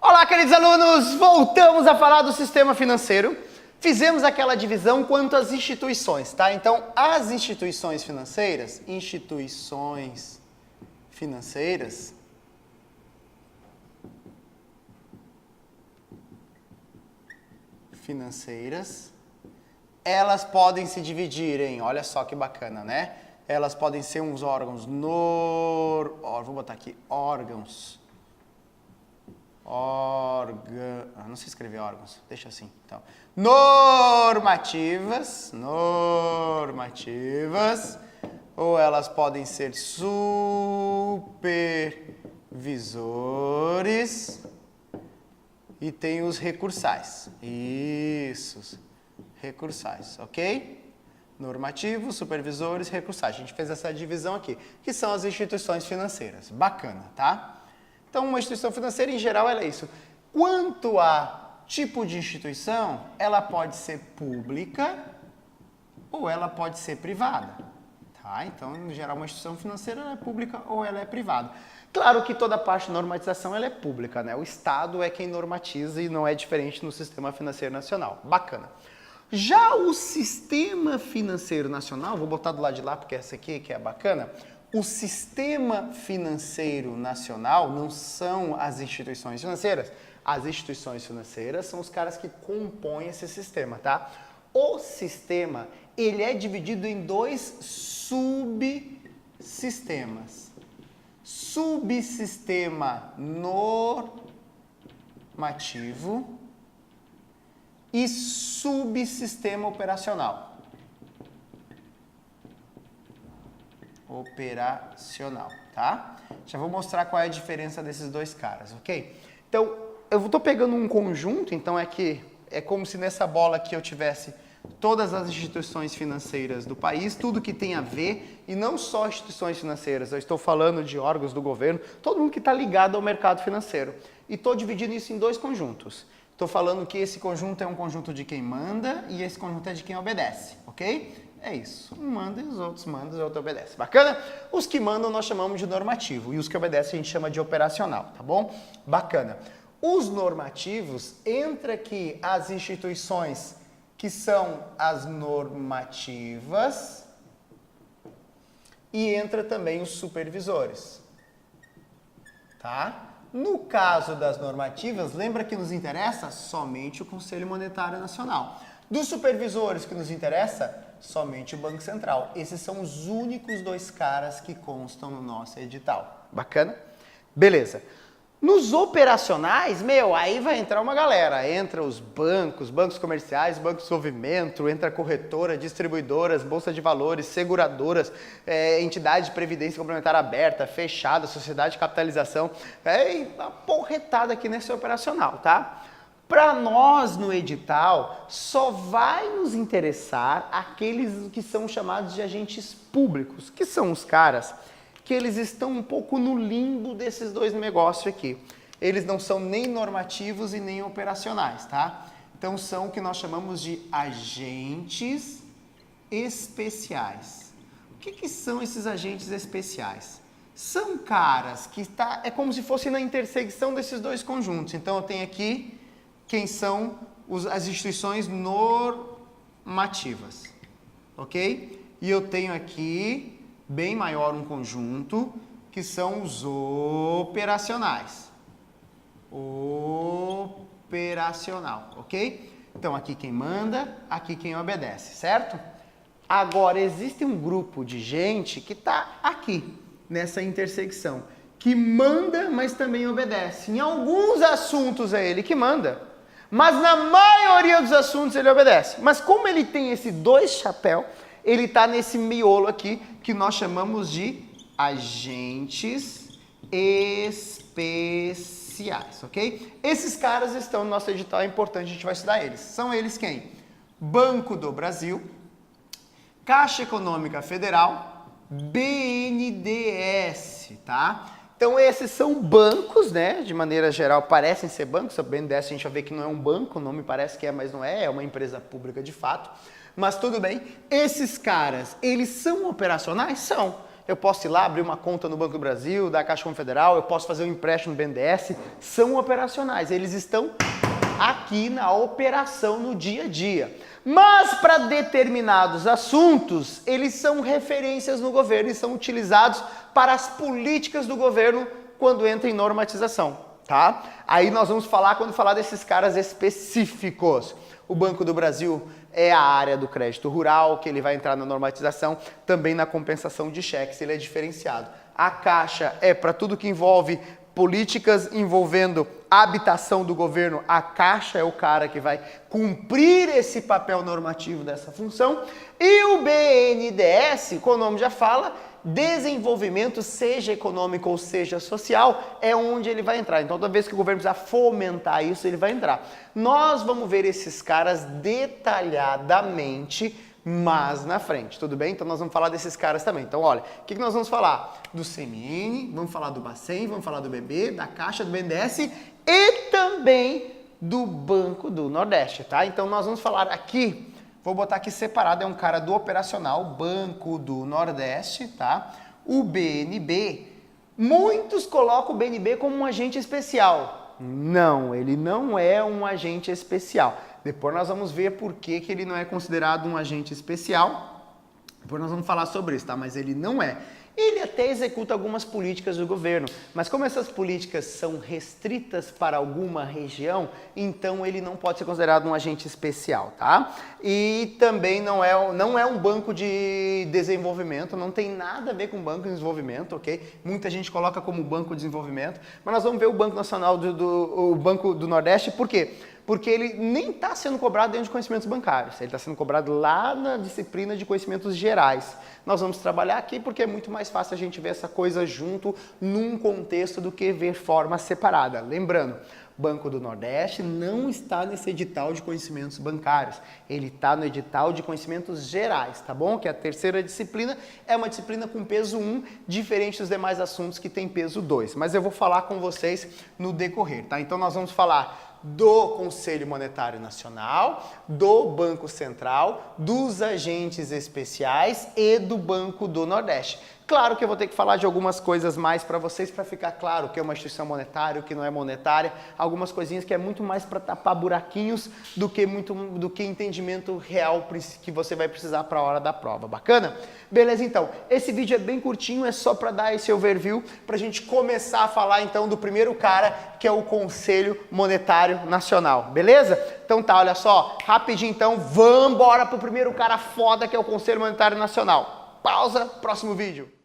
Olá, queridos alunos! Voltamos a falar do sistema financeiro. Fizemos aquela divisão quanto às instituições, tá? Então, as instituições financeiras, elas podem se dividir em, olha só que bacana, né? Elas podem ser uns órgãos vou botar aqui, órgãos. Não sei escrever órgãos, deixa assim, então. Normativas, ou elas podem ser supervisores e tem os recursais. Isso, recursais, ok? Normativos, supervisores, recursais. A gente fez essa divisão aqui, que são as instituições financeiras. Bacana, tá? Então, uma instituição financeira, em geral, ela é isso. Quanto a tipo de instituição, ela pode ser pública ou ela pode ser privada. Tá? Então, em geral, uma instituição financeira ela é pública ou ela é privada. Claro que toda a parte de normatização ela é pública, né? O Estado é quem normatiza e não é diferente no sistema financeiro nacional. Bacana. Já o sistema financeiro nacional, vou botar do lado de lá porque essa aqui que é bacana. O sistema financeiro nacional não são as instituições financeiras. As instituições financeiras são os caras que compõem esse sistema, tá? O sistema, ele é dividido em dois subsistemas. Subsistema normativo e subsistema operacional. Tá? Já vou mostrar qual é a diferença desses dois caras, ok? Então, eu estou pegando um conjunto, então é como se nessa bola aqui eu tivesse todas as instituições financeiras do país, tudo que tem a ver, e não só instituições financeiras, eu estou falando de órgãos do governo, todo mundo que está ligado ao mercado financeiro. E estou dividindo isso em dois conjuntos. Estou falando que esse conjunto é um conjunto de quem manda e esse conjunto é de quem obedece, ok? É isso. Um manda e os outros mandam e o outro obedece. Bacana? Os que mandam nós chamamos de normativo e os que obedecem a gente chama de operacional, tá bom? Bacana. Os normativos, entra aqui as instituições que são as normativas e entra também os supervisores, tá? No caso das normativas, lembra que nos interessa somente o Conselho Monetário Nacional. Dos supervisores que nos interessa, somente o Banco Central. Esses são os únicos dois caras que constam no nosso edital. Bacana? Beleza. Nos operacionais, aí vai entrar uma galera. Entra os bancos comerciais, bancos de desenvolvimento, entra a corretora, distribuidoras, bolsa de valores, seguradoras, entidade de previdência complementar aberta, fechada, sociedade de capitalização. Uma porretada aqui nesse operacional, tá? Para nós, no edital, só vai nos interessar aqueles que são chamados de agentes públicos, que são os caras que eles estão um pouco no limbo desses dois negócios aqui. Eles não são nem normativos e nem operacionais, tá? Então, são o que nós chamamos de agentes especiais. O que são esses agentes especiais? São caras que é como se fosse na intersecção desses dois conjuntos. Então, eu tenho aqui quem são as instituições normativas, ok? E eu tenho aqui, bem maior um conjunto, que são os operacionais. Operacional, ok? Então, aqui quem manda, aqui quem obedece, certo? Agora, existe um grupo de gente que está aqui, nessa intersecção, que manda, mas também obedece. Em alguns assuntos é ele que manda, mas na maioria dos assuntos ele obedece. Mas como ele tem esse dois chapéus, ele está nesse miolo aqui que nós chamamos de agentes especiais, ok? Esses caras estão no nosso edital, é importante, a gente vai estudar eles. São eles quem? Banco do Brasil, Caixa Econômica Federal, BNDES, tá? Então, esses são bancos, né? De maneira geral, parecem ser bancos. O BNDES a gente vai ver que não é um banco, o nome parece que é, mas não é. É uma empresa pública de fato. Mas tudo bem. Esses caras, eles são operacionais? São. eu posso ir lá abrir uma conta no Banco do Brasil, da Caixa Confederal, eu posso fazer um empréstimo no BNDES, são operacionais, eles estão aqui na operação no dia a dia. Mas para determinados assuntos, eles são referências no governo e são utilizados para as políticas do governo quando entra em normatização, tá? Aí nós vamos falar quando falar desses caras específicos. O Banco do Brasil é a área do crédito rural, que ele vai entrar na normatização, também na compensação de cheques, ele é diferenciado. A Caixa é para tudo que envolve políticas envolvendo a habitação do governo, a Caixa é o cara que vai cumprir esse papel normativo dessa função. E o BNDES, como o nome já fala, desenvolvimento, seja econômico ou seja social, é onde ele vai entrar. Então, toda vez que o governo precisar fomentar isso, ele vai entrar. Nós vamos ver esses caras detalhadamente mais na frente, tudo bem? Então nós vamos falar desses caras também. Então olha, o que nós vamos falar? Do CMN, vamos falar do Bacen, vamos falar do BB, da Caixa, do BNDES e também do Banco do Nordeste, tá? Então nós vamos falar aqui, vou botar aqui separado, é um cara do operacional, Banco do Nordeste, tá? O BNB, muitos colocam o BNB como um agente especial. Não, ele não é um agente especial. Depois nós vamos ver por que ele não é considerado um agente especial. Depois nós vamos falar sobre isso, tá? Mas ele não é. Ele até executa algumas políticas do governo, mas como essas políticas são restritas para alguma região, então ele não pode ser considerado um agente especial, tá? E também não é um banco de desenvolvimento, não tem nada a ver com banco de desenvolvimento, ok? Muita gente coloca como banco de desenvolvimento, mas nós vamos ver o Banco Nacional o Banco do Nordeste, por quê? Porque ele nem está sendo cobrado dentro de conhecimentos bancários, ele está sendo cobrado lá na disciplina de conhecimentos gerais. Nós vamos trabalhar aqui porque é muito mais fácil a gente ver essa coisa junto num contexto do que ver forma separada. Lembrando, Banco do Nordeste não está nesse edital de conhecimentos bancários, ele está no edital de conhecimentos gerais, tá bom? Que a terceira disciplina é uma disciplina com peso 1, diferente dos demais assuntos que tem peso 2. Mas eu vou falar com vocês no decorrer, tá? Então nós vamos falar do Conselho Monetário Nacional, do Banco Central, dos agentes especiais e do Banco do Nordeste. Claro que eu vou ter que falar de algumas coisas mais para vocês, para ficar claro o que é uma instituição monetária, o que não é monetária, algumas coisinhas que é muito mais para tapar buraquinhos do que entendimento real que você vai precisar para a hora da prova. Bacana? Beleza, então. Esse vídeo é bem curtinho, é só para dar esse overview, para a gente começar a falar então do primeiro cara, que é o Conselho Monetário Nacional. Beleza? Então tá, olha só, rapidinho então, vamos embora pro primeiro cara foda, que é o Conselho Monetário Nacional. Pausa, próximo vídeo.